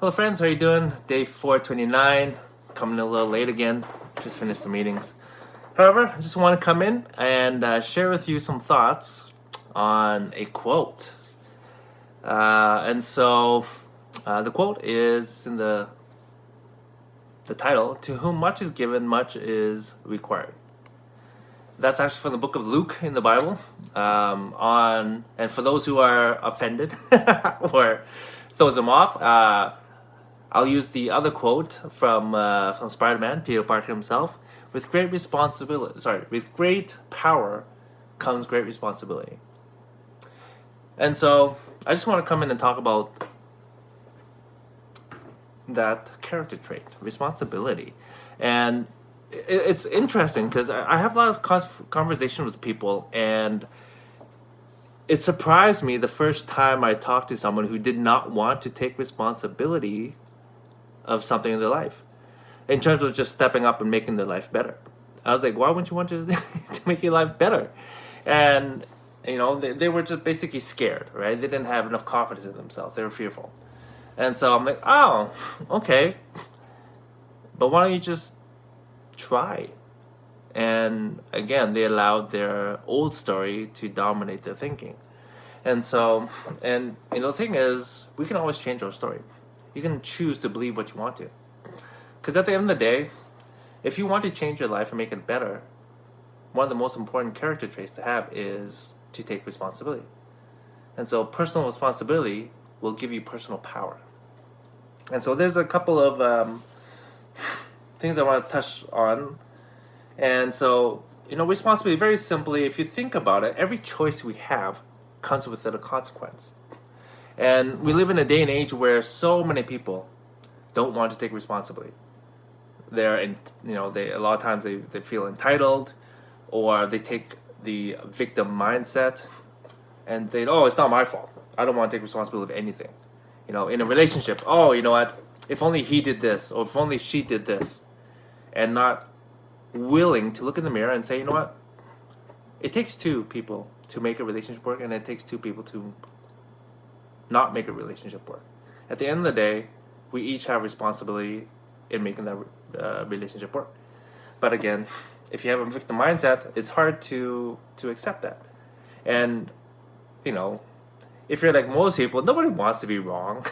Hello friends, how you doing? Day 429, coming a little late again, just finished the meetings. However, I just want to come in and share with you some thoughts on a quote. The quote is in the title, "To whom much is given, much is required." That's actually from the book of Luke in the Bible. And for those who are offended or throws them off, I'll use the other quote from Spider-Man, Peter Parker himself. With great power comes great responsibility. And so I just want to come in and talk about that character trait, responsibility. And it's interesting because I have a lot of conversation with people, and it surprised me the first time I talked to someone who did not want to take responsibility of something in their life in terms of just stepping up and making their life better. I was like, why wouldn't you want to, to make your life better? And they were just basically scared, right? They didn't have enough confidence in themselves. They were fearful. And so I'm like, oh, okay, but why don't you just try? And again, they allowed their old story to dominate their thinking. And so, the thing is, we can always change our story. You can choose to believe what you want to. Because at the end of the day, if you want to change your life and make it better, one of the most important character traits to have is to take responsibility. And so personal responsibility will give you personal power. And so there's a couple of things I want to touch on. And so, responsibility, very simply, if you think about it, every choice we have comes with a consequence. And we live in a day and age where so many people don't want to take responsibility. They a lot of times they feel entitled, or they take the victim mindset, and it's not my fault. I don't want to take responsibility of anything. In a relationship, you know what? If only he did this, or if only she did this, and not willing to look in the mirror and say, you know what? It takes two people to make a relationship work, and it takes two people to not make a relationship work. At the end of the day, we each have responsibility in making that relationship work. But again, if you have a victim mindset, it's hard to accept that. And if you're like most people, nobody wants to be wrong.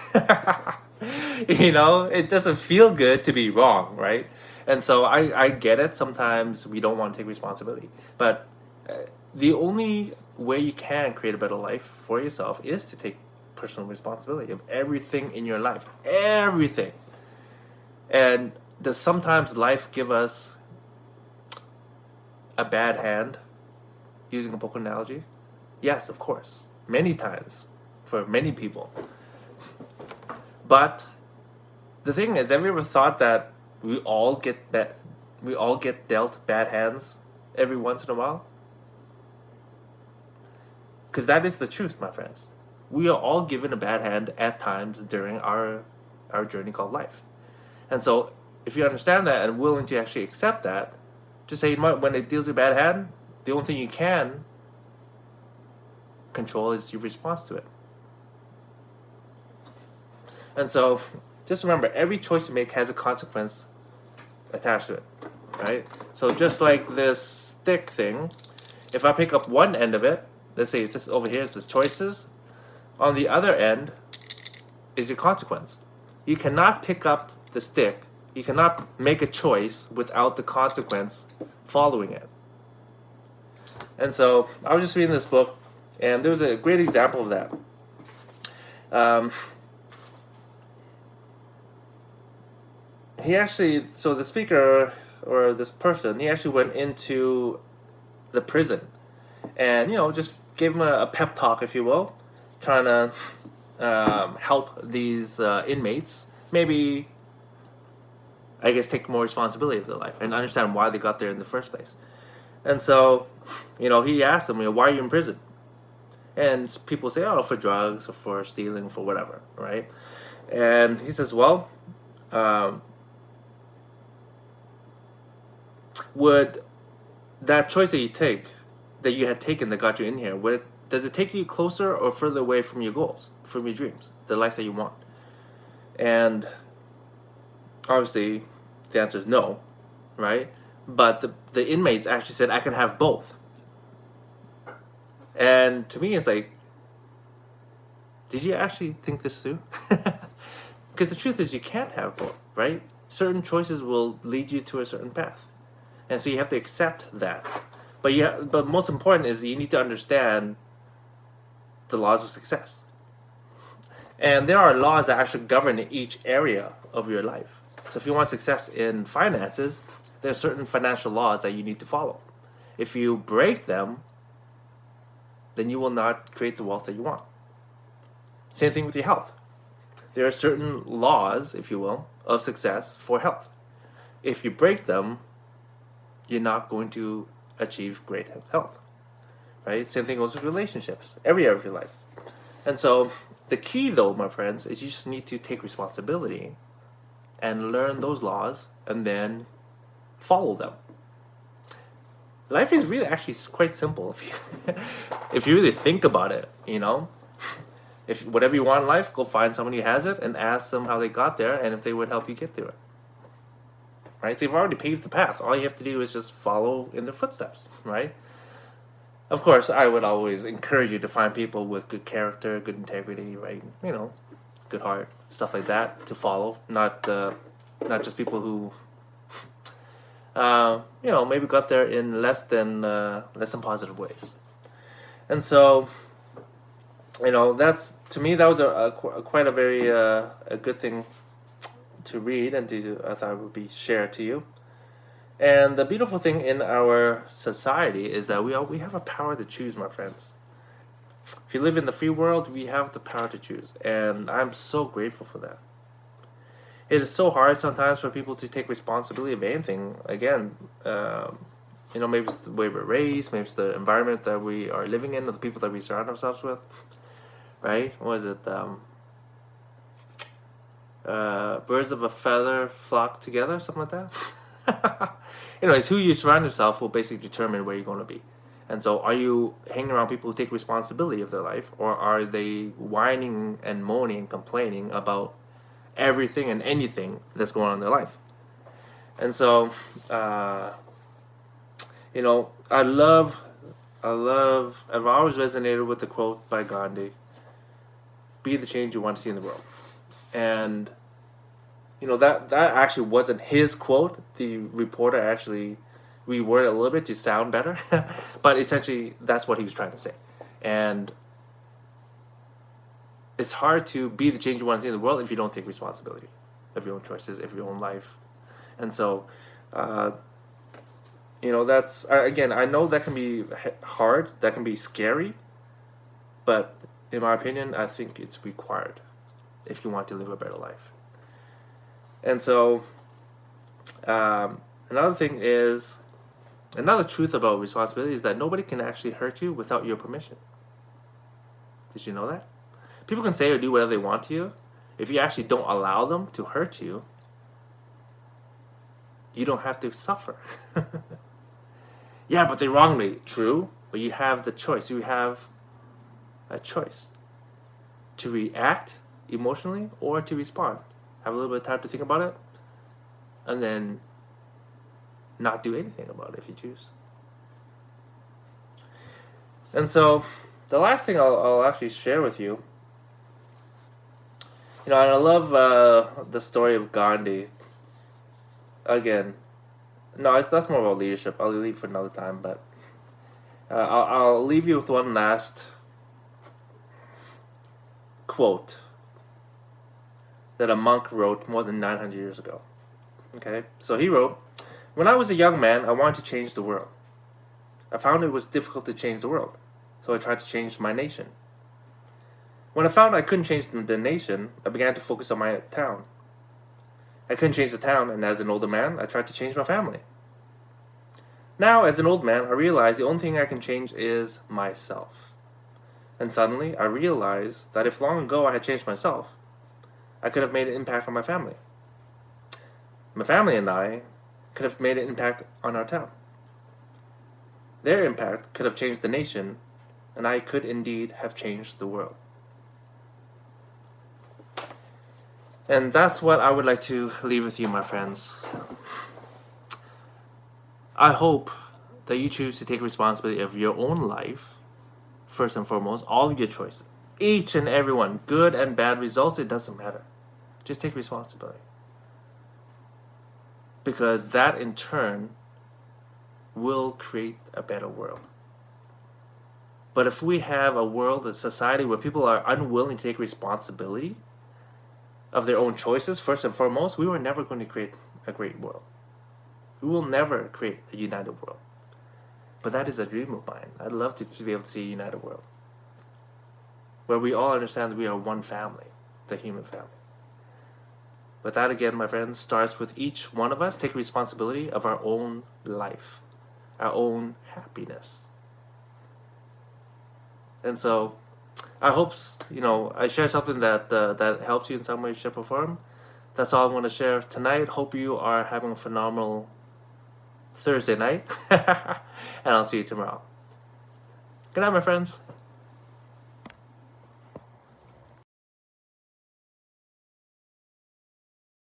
It doesn't feel good to be wrong, right? And so I get it. Sometimes we don't want to take responsibility, but the only way you can create a better life for yourself is to take personal responsibility of everything in your life. Everything. And does sometimes life give us a bad hand, using a poker analogy? Yes, of course. Many times, for many people. But the thing is, have you ever thought that we all get dealt bad hands every once in a while? Because that is the truth, my friends. We are all given a bad hand at times during our journey called life. And so if you understand that and willing to actually accept that, just say, when it deals you a bad hand, the only thing you can control is your response to it. And so just remember, every choice you make has a consequence attached to it, right? So just like this stick thing, if I pick up one end of it, let's say this over here is the choices, on the other end is your consequence. You cannot pick up the stick, you cannot make a choice without the consequence following it. And so I was just reading this book, and there was a great example of that. The speaker, or this person, he actually went into the prison and, just gave him a pep talk, if you will, trying to help these inmates maybe, I guess, take more responsibility of their life and understand why they got there in the first place. And so, he asked them, why are you in prison? And people say, for drugs or for stealing, for whatever, right? And he says, well, would that choice that you had taken that got you in here, does it take you closer or further away from your goals, from your dreams, the life that you want? And obviously, the answer is no, right? But the inmates actually said, I can have both. And to me, it's like, did you actually think this through? Because the truth is, you can't have both, right? Certain choices will lead you to a certain path. And so you have to accept that. But most important is you need to understand the laws of success. And there are laws that actually govern each area of your life. So if you want success in finances, there are certain financial laws that you need to follow. If you break them, then you will not create the wealth that you want. Same thing with your health. There are certain laws, if you will, of success for health. If you break them, you're not going to achieve great health. Right? Same thing goes with relationships, every area of your life. And so the key, though, my friends, is you just need to take responsibility and learn those laws and then follow them. Life is really actually quite simple if you really think about it, you know. If whatever you want in life, go find someone who has it and ask them how they got there and if they would help you get through it. Right? They've already paved the path. All you have to do is just follow in their footsteps, right? Of course, I would always encourage you to find people with good character, good integrity, right? You know, good heart, stuff like that to follow. Not just people who, maybe got there in less than positive ways. And so, that's, to me, that was quite a very a good thing to read and I thought would be shared to you. And the beautiful thing in our society is that we have a power to choose, my friends. If you live in the free world, we have the power to choose. And I'm so grateful for that. It is so hard sometimes for people to take responsibility of anything. Again, maybe it's the way we're raised, maybe it's the environment that we are living in, or the people that we surround ourselves with. Right? What is it? Birds of a feather flock together, something like that. It's who you surround yourself will basically determine where you're going to be. And so are you hanging around people who take responsibility of their life, or are they whining and moaning and complaining about everything and anything that's going on in their life? And so I've always resonated with the quote by Gandhi, be the change you want to see in the world. And that actually wasn't his quote. The reporter actually reworded it a little bit to sound better. But essentially, that's what he was trying to say. And it's hard to be the change you want to see in the world if you don't take responsibility of your own choices, of your own life. And so, that's, again, I know that can be hard, that can be scary. But in my opinion, I think it's required if you want to live a better life. And so, another truth about responsibility is that nobody can actually hurt you without your permission. Did you know that? People can say or do whatever they want to you. If you actually don't allow them to hurt you, you don't have to suffer. Yeah, but they wronged me. True, but you have the choice. You have a choice to react emotionally or to respond. Have a little bit of time to think about it, and then not do anything about it if you choose. And so, the last thing I'll actually share with you, and I love the story of Gandhi. Again, no, that's more about leadership. I'll leave for another time, but I'll leave you with one last quote that a monk wrote more than 900 years ago. Okay, so he wrote, "When I was a young man, I wanted to change the world. I found it was difficult to change the world, so I tried to change my nation. When I found I couldn't change the nation, I began to focus on my town. I couldn't change the town, and as an older man, I tried to change my family. Now, as an old man, I realized the only thing I can change is myself. And suddenly, I realized that if long ago I had changed myself, I could have made an impact on my family. My family and I could have made an impact on our town. Their impact could have changed the nation, and I could indeed have changed the world." And that's what I would like to leave with you, my friends. I hope that you choose to take responsibility of your own life, first and foremost, all of your choices. Each and every one, good and bad results, it doesn't matter. Just take responsibility. Because that in turn will create a better world. But if we have a world, a society where people are unwilling to take responsibility of their own choices, first and foremost, we were never going to create a great world. We will never create a united world. But that is a dream of mine. I'd love to be able to see a united world where we all understand that we are one family, the human family. But that, again, my friends, starts with each one of us taking responsibility of our own life, our own happiness. And so, I hope I share something that that helps you in some way, shape, or form. That's all I'm going to share tonight. Hope you are having a phenomenal Thursday night, and I'll see you tomorrow. Good night, my friends.